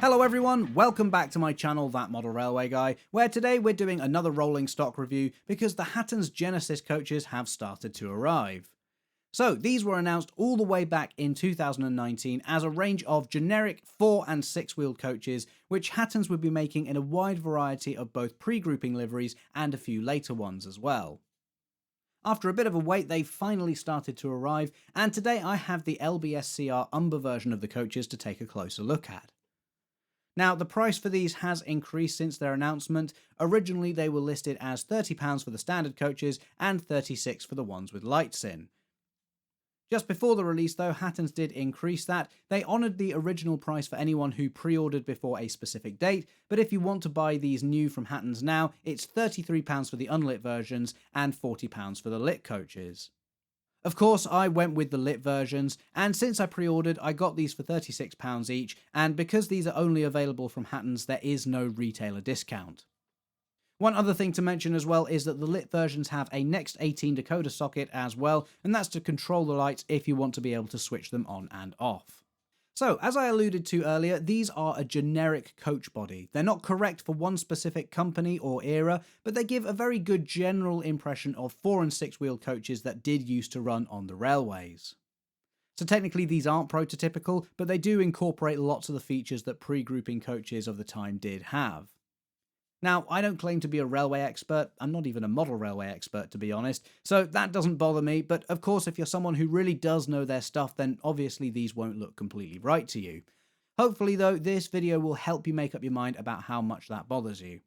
Hello everyone, welcome back to my channel, That Model Railway Guy, where today we're doing another rolling stock review because the Hattons Genesis coaches have started to arrive. So these were announced all the way back in 2019 as a range of generic 4 and 6 wheeled coaches which Hattons would be making in a wide variety of both pre-grouping liveries and a few later ones as well. After a bit of a wait, they finally started to arrive, and today I have the LB&SCR Umber version of the coaches to take a closer look at. Now, the price for these has increased since their announcement. Originally, they were listed as £30 for the standard coaches and £36 for the ones with lights in. Just before the release, though, Hattons did increase that. They honoured the original price for anyone who pre-ordered before a specific date, but if you want to buy these new from Hattons now, it's £33 for the unlit versions and £40 for the lit coaches. Of course, I went with the lit versions, and since I pre-ordered, I got these for £36 each, and because these are only available from Hattons, there is no retailer discount. One other thing to mention as well is that the lit versions have a Next 18 decoder socket as well, and that's to control the lights if you want to be able to switch them on and off. So, as I alluded to earlier, these are a generic coach body. They're not correct for one specific company or era, but they give a very good general impression of 4 and 6 wheel coaches that did used to run on the railways. So technically these aren't prototypical, but they do incorporate lots of the features that pre-grouping coaches of the time did have. Now, I don't claim to be a railway expert, I'm not even a model railway expert to be honest, so that doesn't bother me, but of course if you're someone who really does know their stuff, then obviously these won't look completely right to you. Hopefully though, this video will help you make up your mind about how much that bothers you.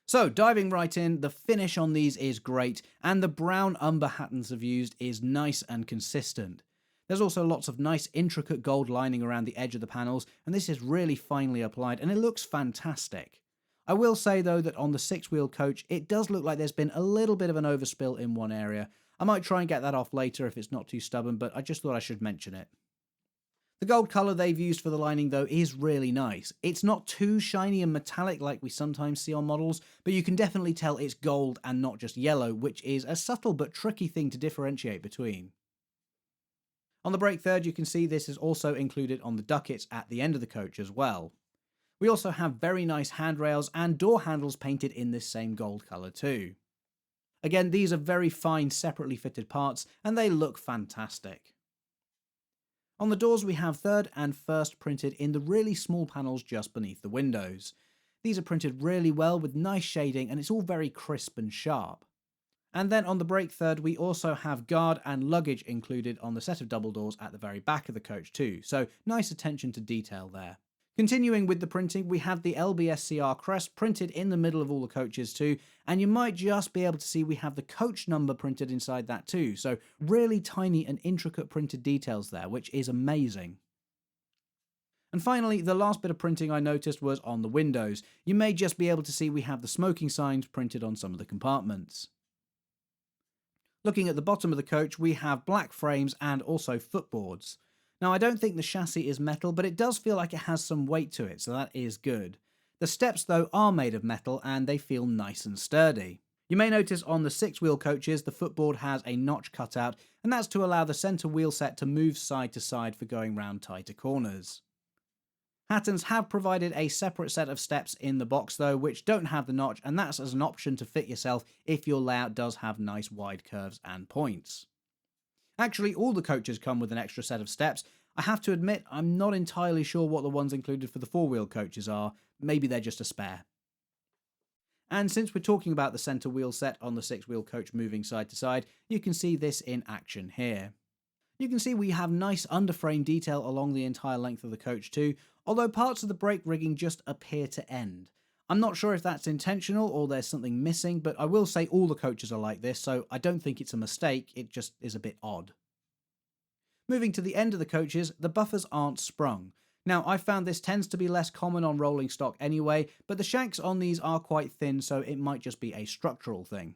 So, diving right in, the finish on these is great, and the brown umber Hattons have used is nice and consistent. There's also lots of nice intricate gold lining around the edge of the panels, and this is really finely applied, and it looks fantastic. I will say though that on the 6-wheel coach, it does look like there's been a little bit of an overspill in one area. I might try and get that off later if it's not too stubborn, but I just thought I should mention it. The gold colour they've used for the lining though is really nice. It's not too shiny and metallic like we sometimes see on models, but you can definitely tell it's gold and not just yellow, which is a subtle but tricky thing to differentiate between. On the brake third, you can see this is also included on the ducats at the end of the coach as well. We also have very nice handrails and door handles painted in this same gold colour too. Again, these are very fine separately fitted parts and they look fantastic. On the doors we have third and first printed in the really small panels just beneath the windows. These are printed really well with nice shading and it's all very crisp and sharp. And then on the brake third we also have guard and luggage included on the set of double doors at the very back of the coach too, so nice attention to detail there. Continuing with the printing, we have the LB&SCR crest printed in the middle of all the coaches too, and you might just be able to see we have the coach number printed inside that too, so really tiny and intricate printed details there, which is amazing. And finally, the last bit of printing I noticed was on the windows. You may just be able to see we have the smoking signs printed on some of the compartments. Looking at the bottom of the coach, we have black frames and also footboards. Now, I don't think the chassis is metal, but it does feel like it has some weight to it, so that is good. The steps, though, are made of metal, and they feel nice and sturdy. You may notice on the 6-wheel coaches, the footboard has a notch cut out, and that's to allow the centre wheel set to move side to side for going round tighter corners. Hattons have provided a separate set of steps in the box, though, which don't have the notch, and that's as an option to fit yourself if your layout does have nice wide curves and points. Actually, all the coaches come with an extra set of steps. I have to admit, I'm not entirely sure what the ones included for the 4-wheel coaches are. Maybe they're just a spare. And since we're talking about the centre wheel set on the 6-wheel coach moving side to side, you can see this in action here. You can see we have nice underframe detail along the entire length of the coach too, although parts of the brake rigging just appear to end. I'm not sure if that's intentional or there's something missing, but I will say all the coaches are like this, so I don't think it's a mistake, it just is a bit odd. Moving to the end of the coaches, the buffers aren't sprung. Now, I found this tends to be less common on rolling stock anyway, but the shanks on these are quite thin, so it might just be a structural thing.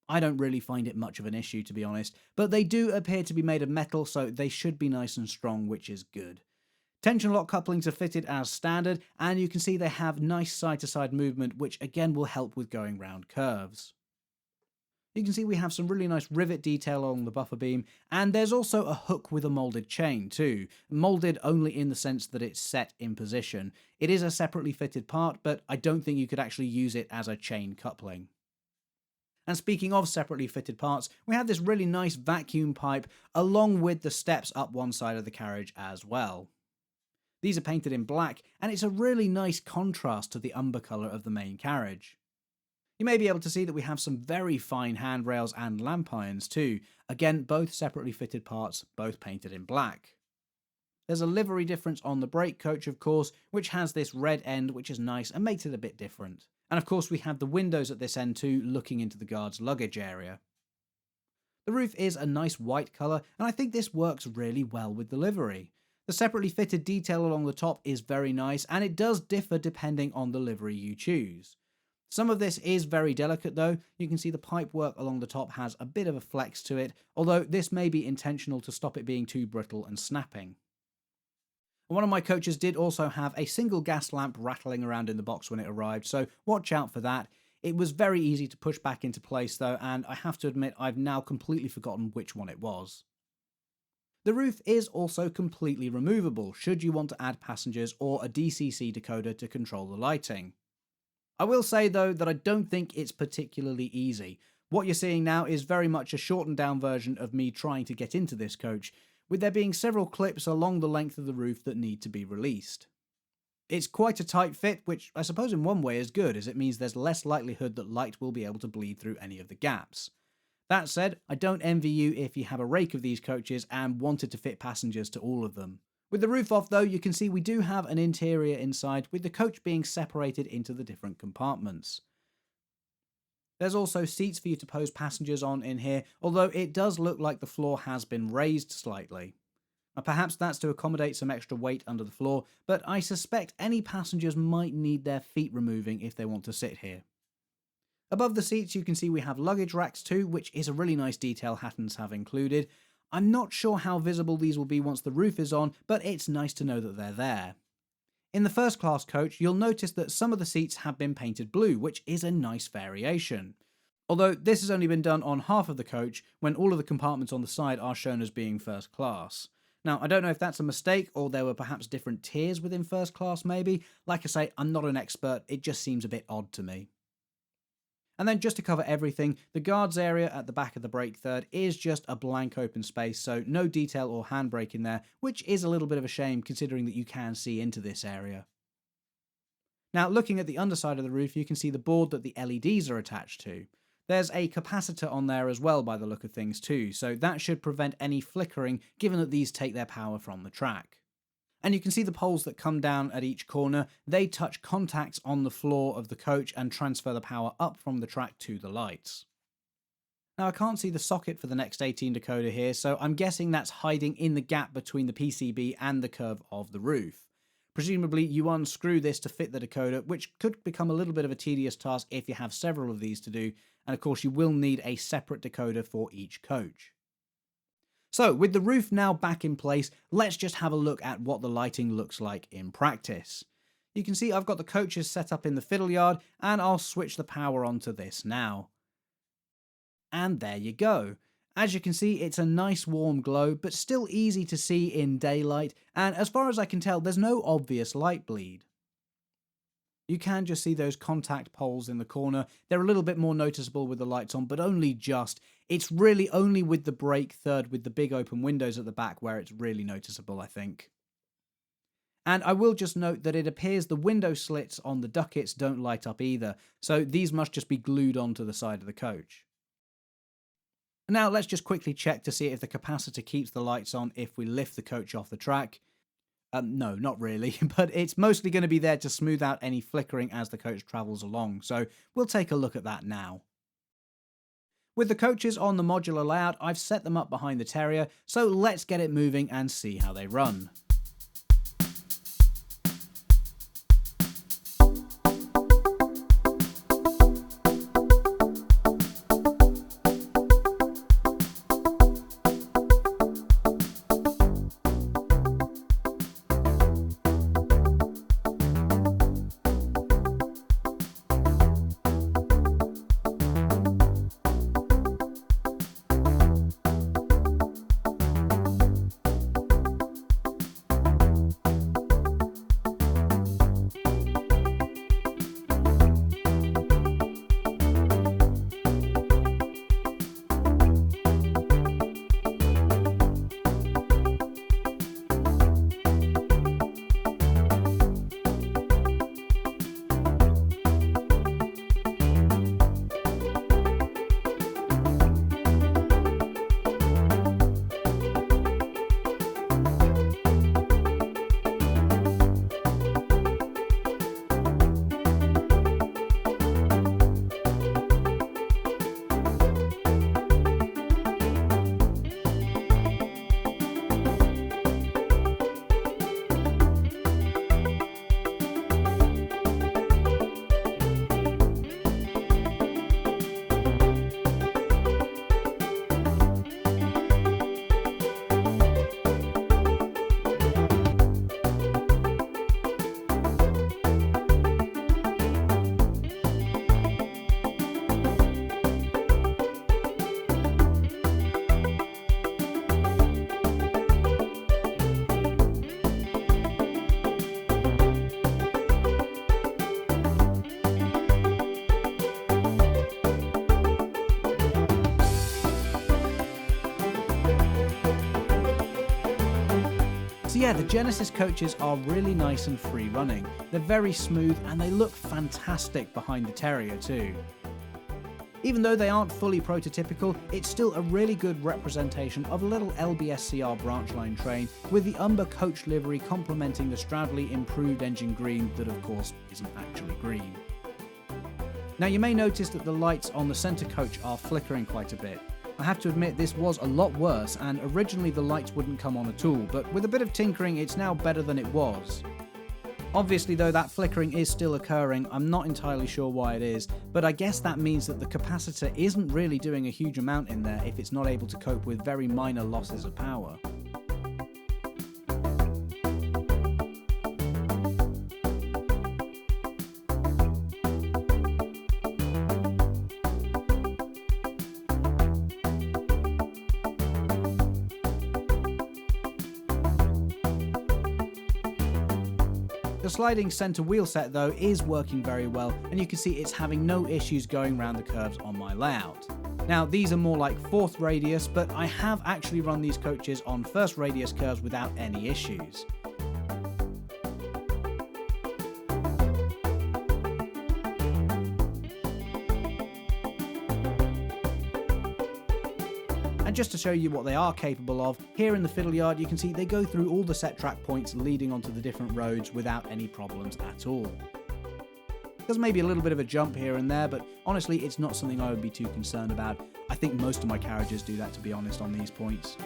I don't really find it much of an issue, to be honest, but they do appear to be made of metal, so they should be nice and strong, which is good. Tension lock couplings are fitted as standard, and you can see they have nice side-to-side movement, which again will help with going round curves. You can see we have some really nice rivet detail along the buffer beam, and there's also a hook with a molded chain too. Molded only in the sense that it's set in position. It is a separately fitted part, but I don't think you could actually use it as a chain coupling. And speaking of separately fitted parts, we have this really nice vacuum pipe along with the steps up one side of the carriage as well. These are painted in black, and it's a really nice contrast to the umber colour of the main carriage. You may be able to see that we have some very fine handrails and lamp irons too. Again, both separately fitted parts, both painted in black. There's a livery difference on the brake coach, of course, which has this red end, which is nice and makes it a bit different. And of course, we have the windows at this end too, looking into the guard's luggage area. The roof is a nice white colour, and I think this works really well with the livery. The separately fitted detail along the top is very nice, and it does differ depending on the livery you choose. Some of this is very delicate though. You can see the pipework along the top has a bit of a flex to it, although this may be intentional to stop it being too brittle and snapping. One of my coaches did also have a single gas lamp rattling around in the box when it arrived, so watch out for that. It was very easy to push back into place though, and I have to admit I've now completely forgotten which one it was. The roof is also completely removable should you want to add passengers or a DCC decoder to control the lighting. I will say though that I don't think it's particularly easy. What you're seeing now is very much a shortened down version of me trying to get into this coach, with there being several clips along the length of the roof that need to be released. It's quite a tight fit, which I suppose in one way is good, as it means there's less likelihood that light will be able to bleed through any of the gaps. That said, I don't envy you if you have a rake of these coaches and wanted to fit passengers to all of them. With the roof off though, you can see we do have an interior inside, with the coach being separated into the different compartments. There's also seats for you to pose passengers on in here, although it does look like the floor has been raised slightly. Now, perhaps that's to accommodate some extra weight under the floor, but I suspect any passengers might need their feet removing if they want to sit here. Above the seats you can see we have luggage racks too, which is a really nice detail Hattons have included. I'm not sure how visible these will be once the roof is on, but it's nice to know that they're there. In the first class coach, you'll notice that some of the seats have been painted blue, which is a nice variation. Although this has only been done on half of the coach, when all of the compartments on the side are shown as being first class. Now, I don't know if that's a mistake, or there were perhaps different tiers within first class maybe. Like I say, I'm not an expert, it just seems a bit odd to me. And then just to cover everything, the guards area at the back of the brake third is just a blank open space, so no detail or handbrake in there, which is a little bit of a shame considering that you can see into this area. Now looking at the underside of the roof, you can see the board that the LEDs are attached to. There's a capacitor on there as well by the look of things too, so that should prevent any flickering given that these take their power from the track. And you can see the poles that come down at each corner. They touch contacts on the floor of the coach and transfer the power up from the track to the lights. Now I can't see the socket for the Next 18 decoder here, so I'm guessing that's hiding in the gap between the PCB and the curve of the roof. Presumably you unscrew this to fit the decoder, which could become a little bit of a tedious task if you have several of these to do, and of course you will need a separate decoder for each coach. So, with the roof now back in place, let's just have a look at what the lighting looks like in practice. You can see I've got the coaches set up in the fiddle yard, and I'll switch the power onto this now. And there you go. As you can see, it's a nice warm glow, but still easy to see in daylight, and as far as I can tell, there's no obvious light bleed. You can just see those contact poles in the corner. They're a little bit more noticeable with the lights on, but only just. It's really only with the brake third with the big open windows at the back where it's really noticeable, I think. And I will just note that it appears the window slits on the duckets don't light up either, so these must just be glued onto the side of the coach. Now let's just quickly check to see if the capacitor keeps the lights on if we lift the coach off the track. No, not really, but it's mostly going to be there to smooth out any flickering as the coach travels along, so we'll take a look at that now. With the coaches on the modular layout, I've set them up behind the Terrier, so let's get it moving and see how they run. So yeah, the Genesis coaches are really nice and free running. They're very smooth and they look fantastic behind the Terrier too. Even though they aren't fully prototypical, it's still a really good representation of a little LB&SCR branchline train, with the Umber coach livery complementing the Stradley improved engine green that of course isn't actually green. Now you may notice that the lights on the centre coach are flickering quite a bit. I have to admit this was a lot worse, and originally the lights wouldn't come on at all, but with a bit of tinkering it's now better than it was. Obviously though, that flickering is still occurring. I'm not entirely sure why it is, but I guess that means that the capacitor isn't really doing a huge amount in there if it's not able to cope with very minor losses of power. The sliding centre wheel set though is working very well, and you can see it's having no issues going around the curves on my layout. Now these are more like 4th radius, but I have actually run these coaches on 1st radius curves without any issues. And just to show you what they are capable of, here in the fiddle yard you can see they go through all the set track points leading onto the different roads without any problems at all. There's maybe a little bit of a jump here and there, but honestly it's not something I would be too concerned about. I think most of my carriages do that, to be honest, on these points.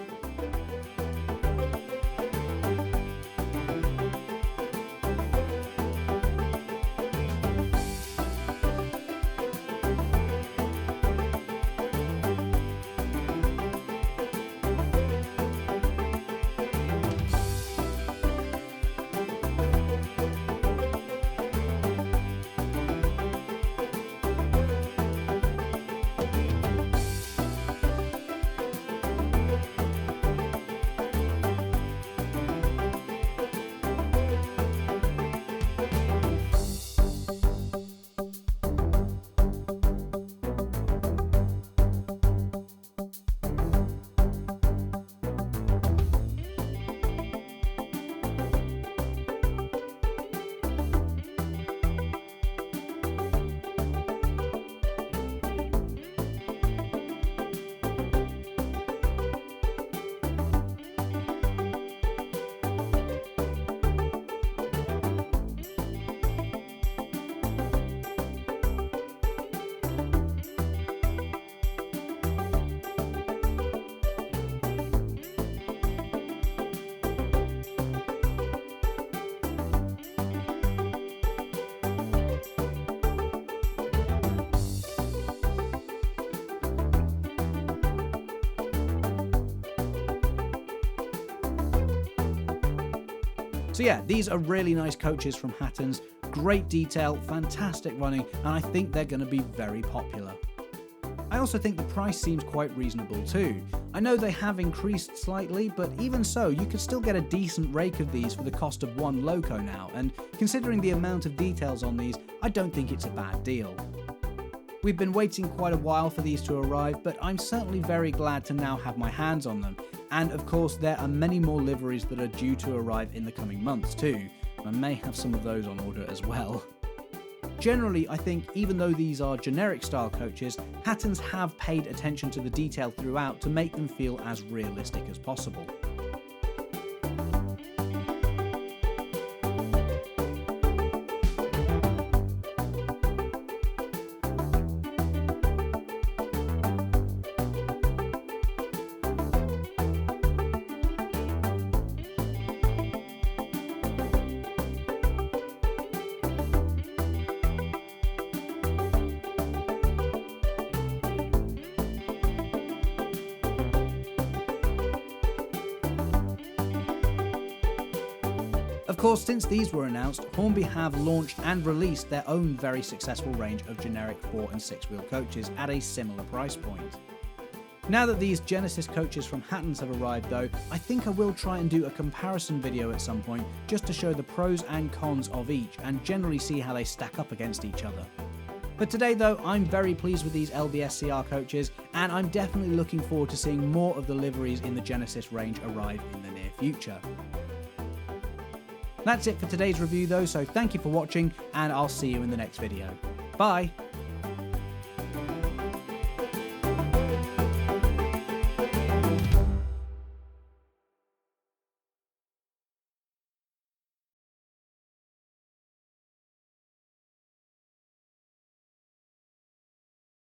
So yeah, these are really nice coaches from Hattons, great detail, fantastic running, and I think they're going to be very popular. I also think the price seems quite reasonable too. I know they have increased slightly, but even so, you could still get a decent rake of these for the cost of one loco now, and considering the amount of details on these, I don't think it's a bad deal. We've been waiting quite a while for these to arrive, but I'm certainly very glad to now have my hands on them. And of course, there are many more liveries that are due to arrive in the coming months too. I may have some of those on order as well. Generally, I think even though these are generic style coaches, Hattons have paid attention to the detail throughout to make them feel as realistic as possible. Of course, since these were announced, Hornby have launched and released their own very successful range of generic 4 and 6 wheel coaches at a similar price point. Now that these Genesis coaches from Hattons have arrived though, I think I will try and do a comparison video at some point just to show the pros and cons of each and generally see how they stack up against each other. But today though, I'm very pleased with these LB&SCR coaches, and I'm definitely looking forward to seeing more of the liveries in the Genesis range arrive in the near future. That's it for today's review though, so thank you for watching and I'll see you in the next video. Bye!